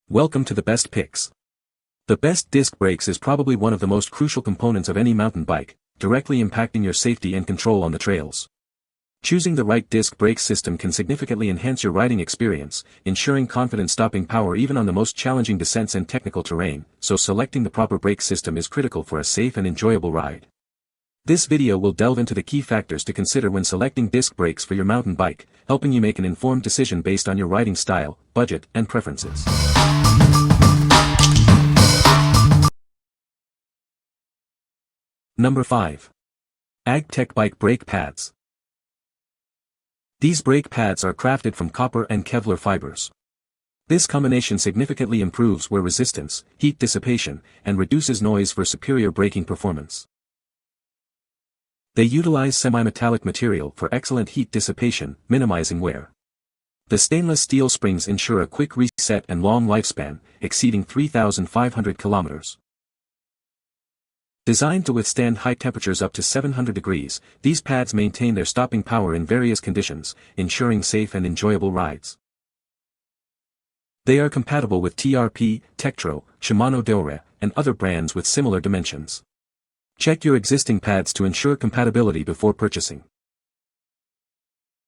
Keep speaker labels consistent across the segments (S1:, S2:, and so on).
S1: Welcome to the best picks. The best disc brakes is probably one of the most crucial components of any mountain bike, directly impacting your safety and control on the trails. Choosing the right disc brake system can significantly enhance your riding experience, ensuring confident stopping power even on the most challenging descents and technical terrain, so selecting the proper brake system is critical for a safe and enjoyable ride. This video will delve into the key factors to consider when selecting disc brakes for your mountain bike, helping you make an informed decision based on your riding style, budget, and preferences. Number 5. AGPTEK Bike Brake Pads. These brake pads are crafted from copper and Kevlar fibers. This combination significantly improves wear resistance, heat dissipation, and reduces noise for superior braking performance. They utilize semi-metallic material for excellent heat dissipation, minimizing wear. The stainless steel springs ensure a quick reset and long lifespan, exceeding 3,500 kilometers. Designed to withstand high temperatures up to 700 degrees, these pads maintain their stopping power in various conditions, ensuring safe and enjoyable rides. They are compatible with TRP, Tektro, Shimano Deore, and other brands with similar dimensions. Check your existing pads to ensure compatibility before purchasing.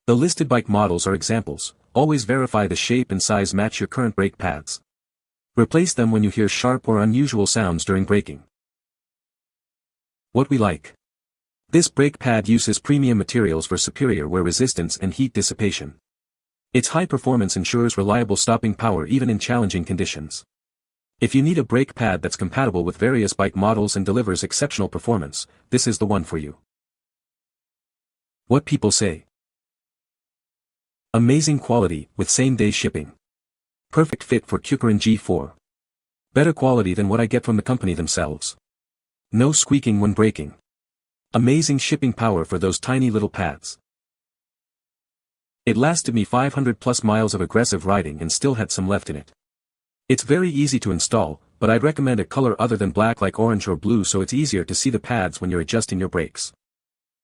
S1: The listed bike models are examples. Always verify the shape and size match your current brake pads. Replace them when you hear sharp or unusual sounds during braking. What we like. This brake pad uses premium materials for superior wear resistance and heat dissipation. Its high performance ensures reliable stopping power even in challenging conditions. If you need a brake pad that's compatible with various bike models and delivers exceptional performance, this is the one for you. What people say. Amazing quality, with same-day shipping. Perfect fit for Kukerin G4. Better quality than what I get from the company themselves. No squeaking when braking. Amazing shipping power for those tiny little pads. It lasted me 500 plus miles of aggressive riding and still had some left in it. It's very easy to install, but I'd recommend a color other than black like orange or blue so it's easier to see the pads when you're adjusting your brakes.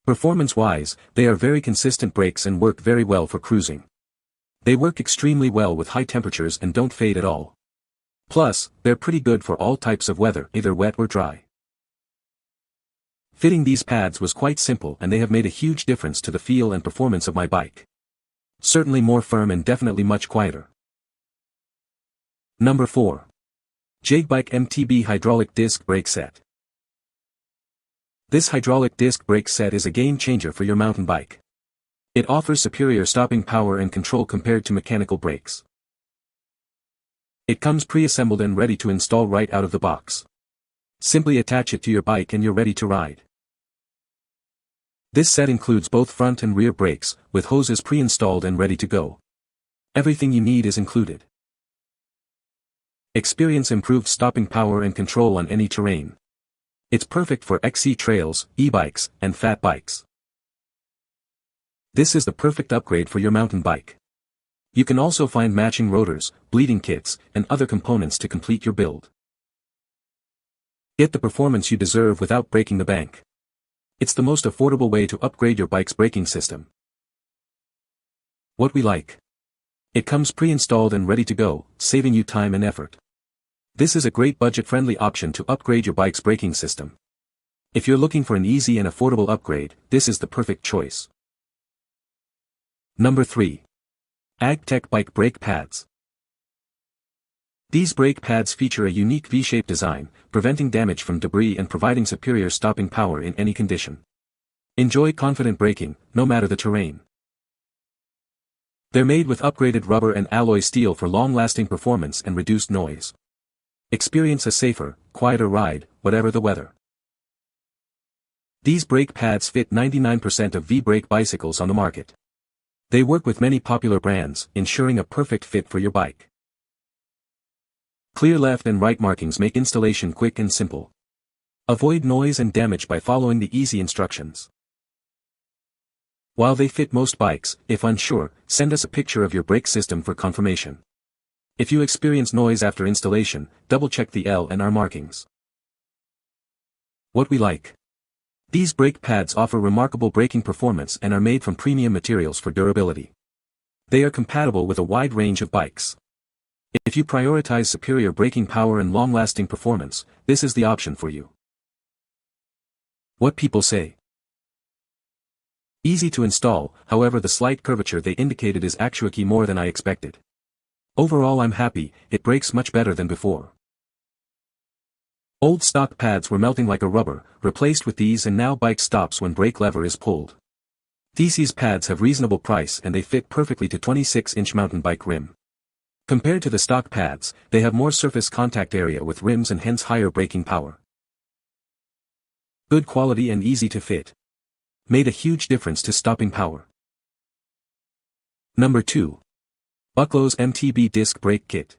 S1: Performance-wise, they are very consistent brakes and work very well for cruising. They work extremely well with high temperatures and don't fade at all. Plus, they're pretty good for all types of weather, either wet or dry. Fitting these pads was quite simple and they have made a huge difference to the feel and performance of my bike. Certainly more firm and definitely much quieter. Number 4. JGbike MTB Hydraulic Disc Brake Set. This hydraulic disc brake set is a game changer for your mountain bike. It offers superior stopping power and control compared to mechanical brakes. It comes pre-assembled and ready to install right out of the box. Simply attach it to your bike and you're ready to ride. This set includes both front and rear brakes, with hoses pre-installed and ready to go. Everything you need is included. Experience improved stopping power and control on any terrain. It's perfect for XC trails, e-bikes, and fat bikes. This is the perfect upgrade for your mountain bike. You can also find matching rotors, bleeding kits, and other components to complete your build. Get the performance you deserve without breaking the bank. It's the most affordable way to upgrade your bike's braking system. What we like. It comes pre-installed and ready to go, saving you time and effort. This is a great budget-friendly option to upgrade your bike's braking system. If you're looking for an easy and affordable upgrade, this is the perfect choice. Number 3. AGPTEK Bike Brake Pads. These brake pads feature a unique V-shaped design, preventing damage from debris and providing superior stopping power in any condition. Enjoy confident braking, no matter the terrain. They're made with upgraded rubber and alloy steel for long-lasting performance and reduced noise. Experience a safer, quieter ride, whatever the weather. These brake pads fit 99% of V-brake bicycles on the market. They work with many popular brands, ensuring a perfect fit for your bike. Clear left and right markings make installation quick and simple. Avoid noise and damage by following the easy instructions. While they fit most bikes, if unsure, send us a picture of your brake system for confirmation. If you experience noise after installation, double-check the L and R markings. What we like. These brake pads offer remarkable braking performance and are made from premium materials for durability. They are compatible with a wide range of bikes. If If you prioritize superior braking power and long-lasting performance, this is the option for you. What people say. Easy to install, however the slight curvature they indicated is actually more than I expected. Overall I'm happy, it brakes much better than before. Old stock pads were melting like a rubber, replaced with these, and now bike stops when brake lever is pulled. These pads have reasonable price and they fit perfectly to 26-inch mountain bike rim. Compared to the stock pads, they have more surface contact area with rims and hence higher braking power. Good quality and easy to fit. Made a huge difference to stopping power. Number 2. BUCKLOS MTB Disc Brake Kit.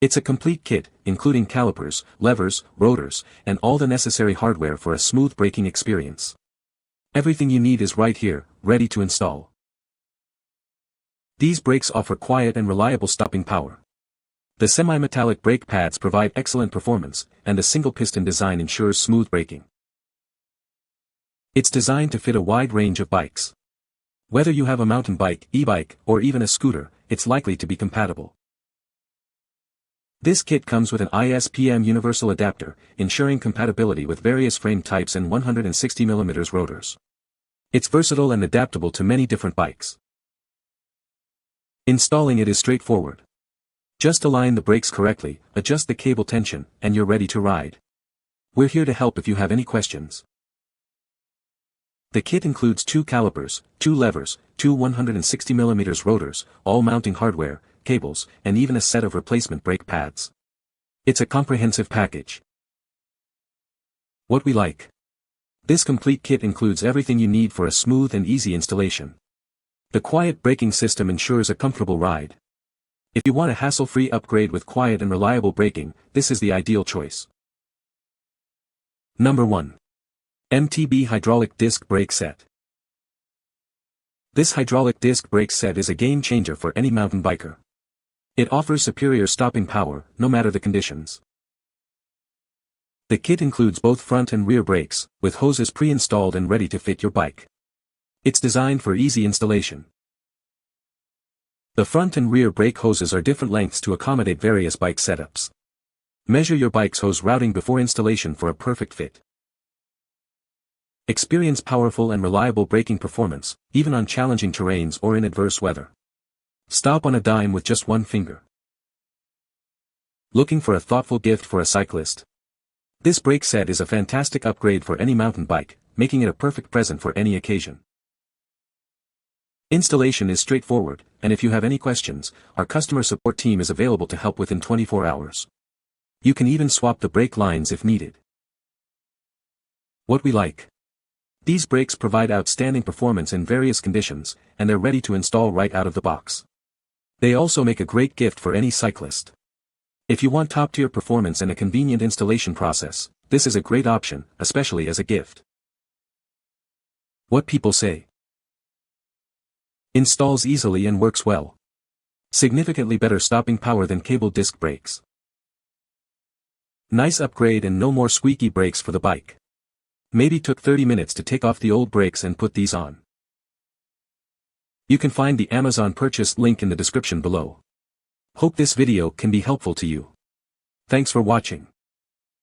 S1: It's a complete kit, including calipers, levers, rotors, and all the necessary hardware for a smooth braking experience. Everything you need is right here, ready to install. These brakes offer quiet and reliable stopping power. The semi-metallic brake pads provide excellent performance, and the single-piston design ensures smooth braking. It's designed to fit a wide range of bikes. Whether you have a mountain bike, e-bike, or even a scooter, it's likely to be compatible. This kit comes with an ISPM universal adapter, ensuring compatibility with various frame types and 160mm rotors. It's versatile and adaptable to many different bikes. Installing it is straightforward. Just align the brakes correctly, adjust the cable tension, and you're ready to ride. We're here to help if you have any questions. The kit includes 2 calipers, 2 levers, 2 160mm rotors, all mounting hardware, cables, and even a set of replacement brake pads. It's a comprehensive package. What we like. This complete kit includes everything you need for a smooth and easy installation. The quiet braking system ensures a comfortable ride. If you want a hassle-free upgrade with quiet and reliable braking, this is the ideal choice. Number 1. MTB Hydraulic Disc Brake Set. This hydraulic disc brake set is a game changer for any mountain biker. It offers superior stopping power, no matter the conditions. The kit includes both front and rear brakes, with hoses pre-installed and ready to fit your bike. It's designed for easy installation. The front and rear brake hoses are different lengths to accommodate various bike setups. Measure your bike's hose routing before installation for a perfect fit. Experience powerful and reliable braking performance, even on challenging terrains or in adverse weather. Stop on a dime with just one finger. Looking for a thoughtful gift for a cyclist? This brake set is a fantastic upgrade for any mountain bike, making it a perfect present for any occasion. Installation is straightforward, and if you have any questions, our customer support team is available to help within 24 hours. You can even swap the brake lines if needed. What we like. These brakes provide outstanding performance in various conditions, and they're ready to install right out of the box. They also make a great gift for any cyclist. If you want top-tier performance and a convenient installation process, this is a great option, especially as a gift. What people say. Installs easily and works well. Significantly better stopping power than cable disc brakes. Nice upgrade and no more squeaky brakes for the bike. Maybe took 30 minutes to take off the old brakes and put these on. You can find the Amazon purchase link in the description below. Hope this video can be helpful to you. Thanks for watching.